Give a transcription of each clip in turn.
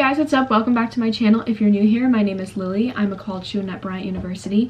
guys, what's up? Welcome back to my channel. If you're new here, my name is Lily. I'm a college student at Bryant University.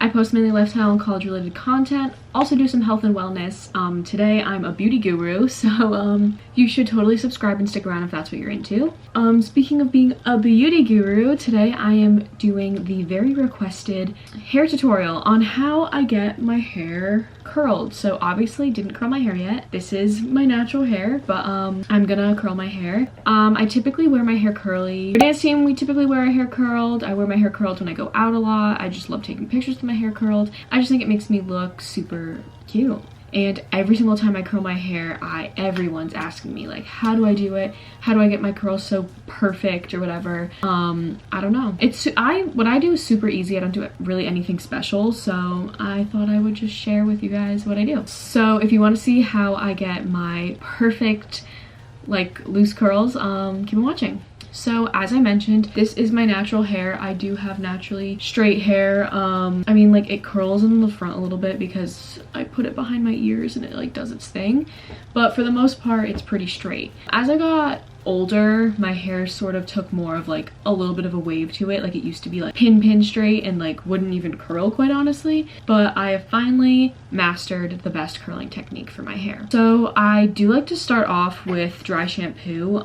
I post mainly lifestyle and college related content, also do some health and wellness. Today I'm a beauty guru, so you should totally subscribe and stick around if that's what you're into. Speaking of being a beauty guru, today I am doing the very requested hair tutorial on how I get my hair curled. So obviously didn't curl my hair yet. This is my natural hair, but I'm gonna curl my hair. I typically wear my hair curly. For dance team, we typically wear our hair curled. I wear my hair curled when I go out a lot. I just love taking pictures with my hair curled. I just think it makes me look super cute. And every single time I curl my hair, everyone's asking me like, how do I do it? How do I get my curls so perfect or whatever? I don't know. What I do is super easy. I don't do really anything special. So I thought I would just share with you guys what I do. So if you want to see how I get my perfect like loose curls, keep on watching. So as I mentioned, this is my natural hair. I do have naturally straight hair. I mean, like, it curls in the front a little bit because I put it behind my ears and it like does its thing, but for the most part it's pretty straight. As I got older, my hair sort of took more of like a little bit of a wave to it. Like, it used to be like pin straight and like wouldn't even curl, quite honestly, but I have finally mastered the best curling technique for my hair. So I do like to start off with dry shampoo.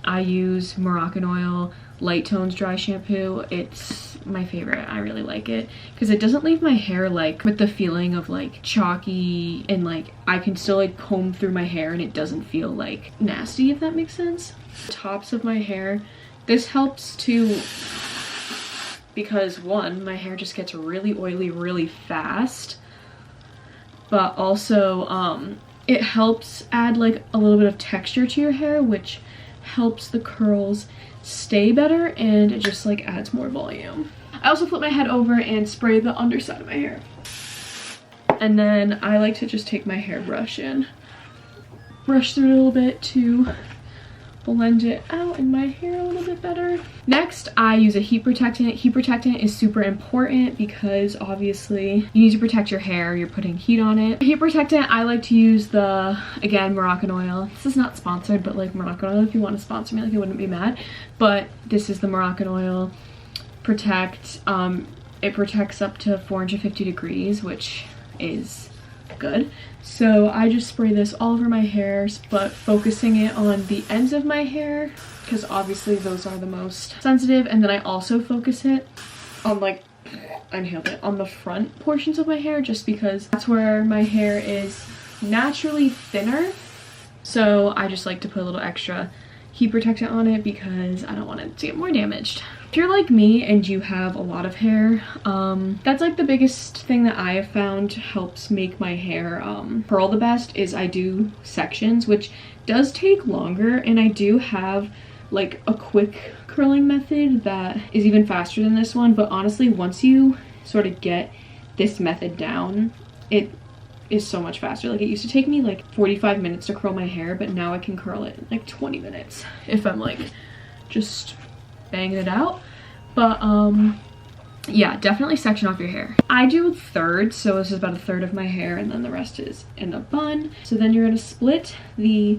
I use Moroccan Oil Light Tones dry shampoo. It's my favorite. I really like it because it doesn't leave my hair like with the feeling of like chalky, and like I can still like comb through my hair and it doesn't feel like nasty, if that makes sense. Tops of my hair, this helps too because one, my hair just gets really oily really fast, but also it helps add like a little bit of texture to your hair, which helps the curls stay better, and it just like adds more volume. I also flip my head over and spray the underside of my hair, and then I like to just take my hairbrush and brush through it a little bit to blend it out in my hair a little bit better. Next, I use a heat protectant. Heat protectant is super important because obviously you need to protect your hair. You're putting heat on it. Heat protectant, I like to use the, again, Moroccan Oil. This is not sponsored, but like Moroccan Oil, if you want to sponsor me, like I wouldn't be mad. But this is the Moroccan Oil Protect. It protects up to 450 degrees, which is good. So I just spray this all over my hairs, but focusing it on the ends of my hair because obviously those are the most sensitive, and then I also focus it on like, I inhaled it, on the front portions of my hair just because that's where my hair is naturally thinner. So I just like to put a little extra heat protectant on it because I don't want it to get more damaged. If you're like me and you have a lot of hair, that's like the biggest thing that I have found helps make my hair curl the best is I do sections, which does take longer, and I do have like a quick curling method that is even faster than this one, but honestly once you sort of get this method down, it is so much faster. Like, it used to take me like 45 minutes to curl my hair, but now I can curl it in like 20 minutes if I'm like just banging it out. But yeah, definitely section off your hair. I do thirds, so this is about a third of my hair and then the rest is in a bun. So then you're gonna split the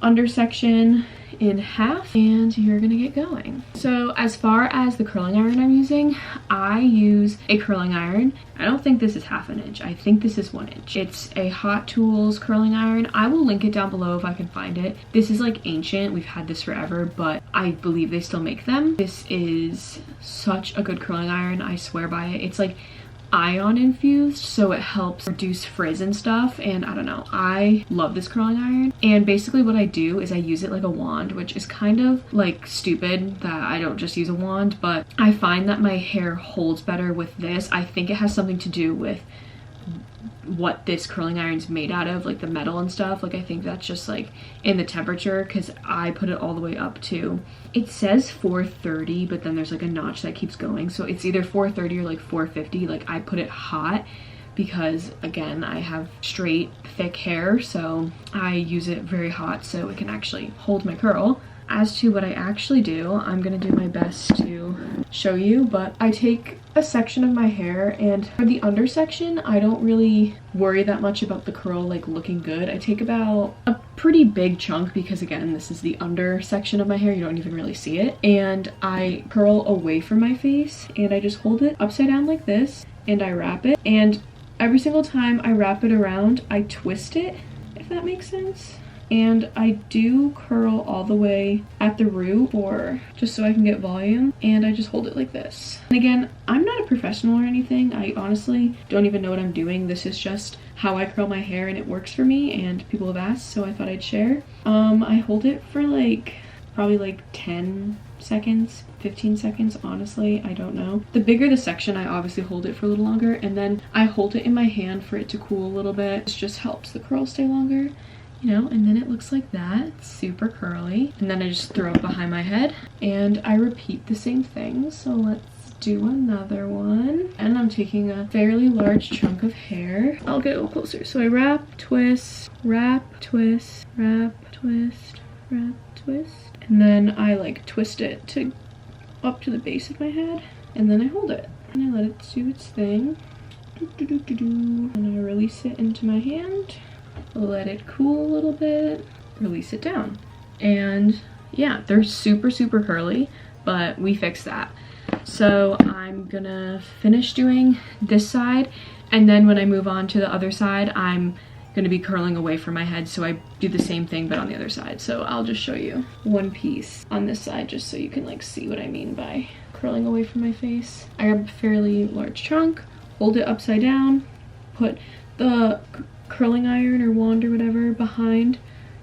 under section in half and you're gonna get going. So as far as the curling iron I'm using, I use a curling iron. I don't think this is 1/2 inch. I think this is 1 inch. It's a Hot Tools curling iron. I will link it down below if I can find it. This is like ancient. We've had this forever, but I believe they still make them. This is such a good curling iron. I swear by it. It's like ion infused, so it helps reduce frizz and stuff, and I don't know, I love this curling iron. And basically what I do is I use it like a wand, which is kind of like stupid that I don't just use a wand, but I find that my hair holds better with this. I think it has something to do with what this curling iron's made out of, like the metal and stuff. Like, I think that's just like in the temperature, because I put it all the way up to, it says 430, but then there's like a notch that keeps going, so it's either 430 or like 450. Like, I put it hot because again, I have straight thick hair, so I use it very hot so it can actually hold my curl. as to what I actually do, I'm gonna do my best to show you, but I take a section of my hair, and for the under section, I don't really worry that much about the curl like looking good. I take about a pretty big chunk because again, this is the under section of my hair, you don't even really see it, and I curl away from my face and I just hold it upside down like this and I wrap it, and every single time I wrap it around, I twist it, if that makes sense. And I do curl all the way at the root just so I can get volume, and I just hold it like this. And again, I'm not a professional or anything. I honestly don't even know what I'm doing. This is just how I curl my hair and it works for me, and people have asked, so I thought I'd share. I hold it for probably like 10 seconds, 15 seconds, honestly, I don't know. The bigger the section, I obviously hold it for a little longer, and then I hold it in my hand for it to cool a little bit. This just helps the curl stay longer. You know, and then it looks like that. It's super curly. And then I just throw it behind my head and I repeat the same thing. So let's do another one. And I'm taking a fairly large chunk of hair. I'll get a little closer. So I wrap, twist, wrap, twist, wrap, twist, wrap, twist. And then I like twist it to up to the base of my head. And then I hold it. And I let it do its thing. And I release it into my hand. Let it cool a little bit, release it down. And yeah, they're super, super curly, but we fixed that. So I'm gonna finish doing this side, and then when I move on to the other side, I'm gonna be curling away from my head, so I do the same thing but on the other side. So I'll just show you one piece on this side just so you can like see what I mean by curling away from my face. I grab a fairly large chunk, hold it upside down, put the curling iron or wand or whatever behind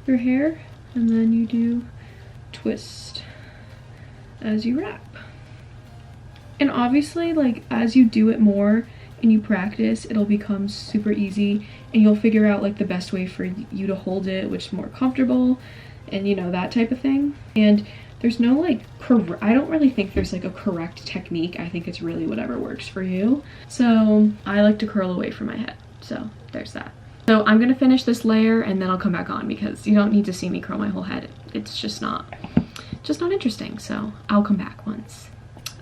your hair, and then you do twist as you wrap. And obviously, like, as you do it more and you practice, it'll become super easy and you'll figure out like the best way for you to hold it, which is more comfortable, and you know, that type of thing. And there's no like I don't really think there's like a correct technique. I think it's really whatever works for you. So I like to curl away from my head, so there's that. So I'm gonna finish this layer and then I'll come back on because you don't need to see me curl my whole head. It's just not interesting. So I'll come back once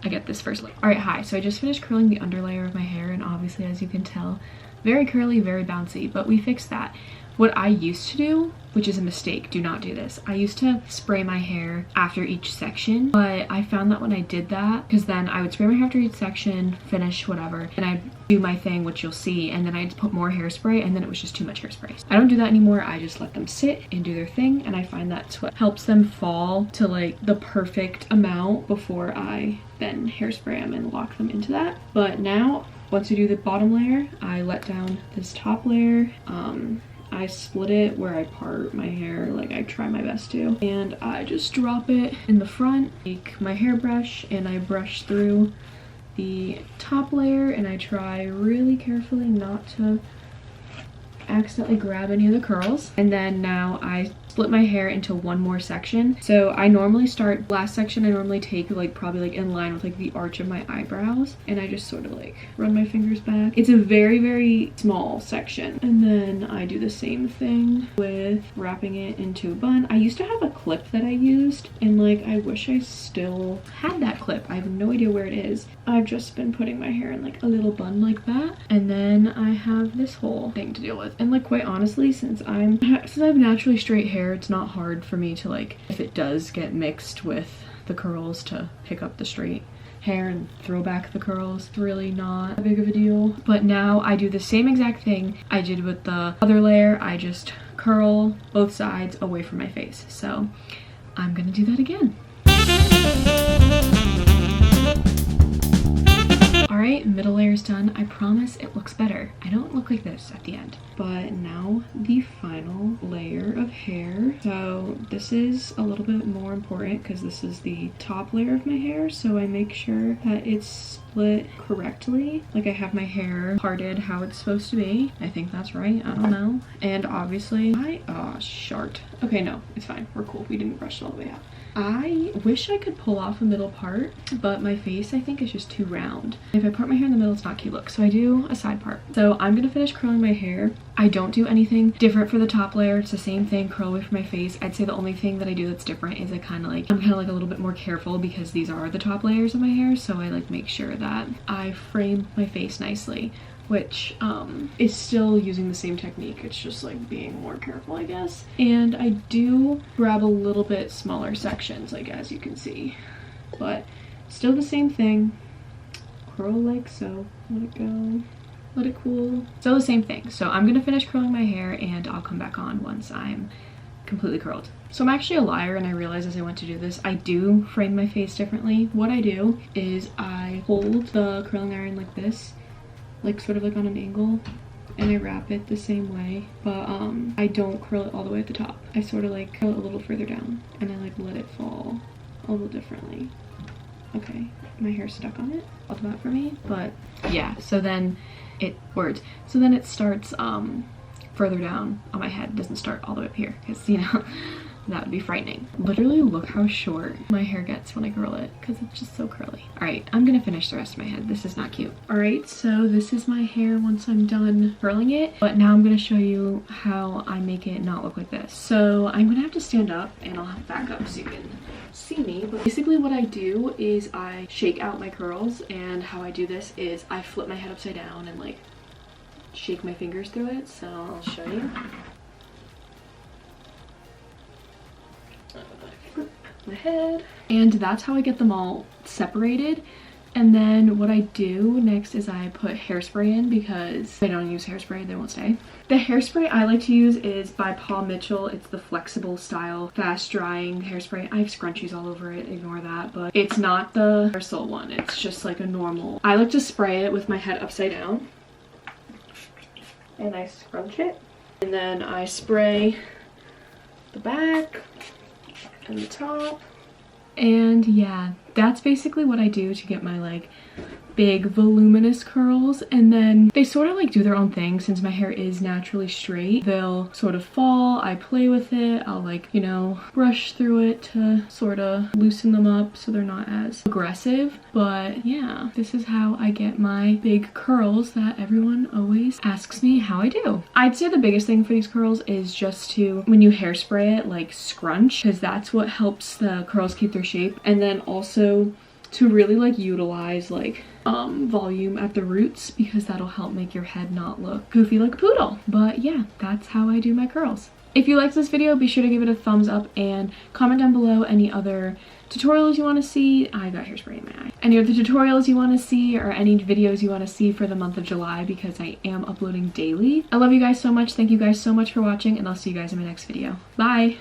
I get this first layer. All right, hi. So I just finished curling the under layer of my hair, and obviously, as you can tell, very curly, very bouncy, but we fixed that. What I used to do, which is a mistake, do not do this. I used to spray my hair after each section, but I found that when I did that, because then I would spray my hair after each section, finish whatever, and I'd do my thing, which you'll see, and then I'd put more hairspray, and then it was just too much hairspray. I don't do that anymore. I just let them sit and do their thing, and I find that's what helps them fall to like the perfect amount before I then hairspray them and lock them into that. But now, once you do the bottom layer, I let down this top layer. I split it where I part my hair, like I try my best to, and I just drop it in the front, take my hairbrush, and I brush through the top layer, and I try really carefully not to accidentally grab any of the curls. And then now I split my hair into one more section. So I normally start, last section I normally take like probably like in line with like the arch of my eyebrows, and I just sort of like run my fingers back. It's a very, very small section. And then I do the same thing with wrapping it into a bun. I used to have a clip that I used, and like I wish I still had that clip. I have no idea where it is. I've just been putting my hair in like a little bun like that, and then I have this whole thing to deal with. And like quite honestly, since I have naturally straight hair, it's not hard for me to like, if it does get mixed with the curls, to pick up the straight hair and throw back the curls. It's really not a big of a deal. But now I do the same exact thing I did with the other layer. I just curl both sides away from my face. So I'm gonna do that again. Alright, middle layer is done. I promise it looks better. I don't look like this at the end. But now the final layer of hair. So this is a little bit more important because this is the top layer of my hair. So I make sure that it's split correctly. Like I have my hair parted how it's supposed to be. I think that's right. I don't know. And obviously short. Okay, no, it's fine. We're cool. We didn't brush it all the way out. I wish I could pull off a middle part, but my face I think is just too round. If I part my hair in the middle, it's not cute look, so I do a side part. So I'm gonna finish curling my hair. I don't do anything different for the top layer. It's the same thing, curl away from my face. I'd say the only thing that I do that's different is I'm kind of like a little bit more careful because these are the top layers of my hair, so I like make sure that I frame my face nicely, which is still using the same technique. It's just like being more careful, I guess. And I do grab a little bit smaller sections, like as you can see, but still the same thing. Curl like so, let it go, let it cool. Still the same thing. So I'm gonna finish curling my hair and I'll come back on once I'm completely curled. So I'm actually a liar, and I realized as I went to do this, I do frame my face differently. What I do is I hold the curling iron like this, like sort of like on an angle, and I wrap it the same way, but I don't curl it all the way at the top. I sort of like curl it a little further down, and I like let it fall a little differently. Okay, my hair's stuck on it. I'll do that for me, but yeah, so then it starts further down on my head. It doesn't start all the way up here, because you know that would be frightening. Literally look how short my hair gets when I curl it, because it's just so curly. All right, I'm gonna finish the rest of my head. This is not cute. All right, so this is my hair once I'm done curling it, but now I'm gonna show you how I make it not look like this. So I'm gonna have to stand up, and I'll have to back up so you can see me, but basically what I do is I shake out my curls, and how I do this is I flip my head upside down and like shake my fingers through it. So I'll show you. My head, and that's how I get them all separated. And then what I do next is I put hairspray in, because if I don't use hairspray, they won't stay. The hairspray I like to use is by Paul Mitchell. It's the flexible style, fast drying hairspray. I have scrunchies all over it, ignore that, but it's not the aerosol one. It's just like a normal. I like to spray it with my head upside down, and I scrunch it, and then I spray the back and the top. And yeah, that's basically what I do to get my like big voluminous curls. And then they sort of like do their own thing. Since my hair is naturally straight, they'll sort of fall. I play with it. I'll like, you know, brush through it to sort of loosen them up so they're not as aggressive. But yeah, this is how I get my big curls that everyone always asks me how I do. I'd say the biggest thing for these curls is just to, when you hairspray it, like scrunch, because that's what helps the curls keep their shape. And then also to really like utilize like volume at the roots, because that'll help make your head not look goofy like a poodle. But yeah, that's how I do my curls. If you liked this video, be sure to give it a thumbs up and comment down below any other tutorials you want to see. I got hairspray in my eye. Any other tutorials you want to see, or any videos you want to see for the month of July, because I am uploading daily. I love you guys so much. Thank you guys so much for watching, and I'll see you guys in my next video. Bye!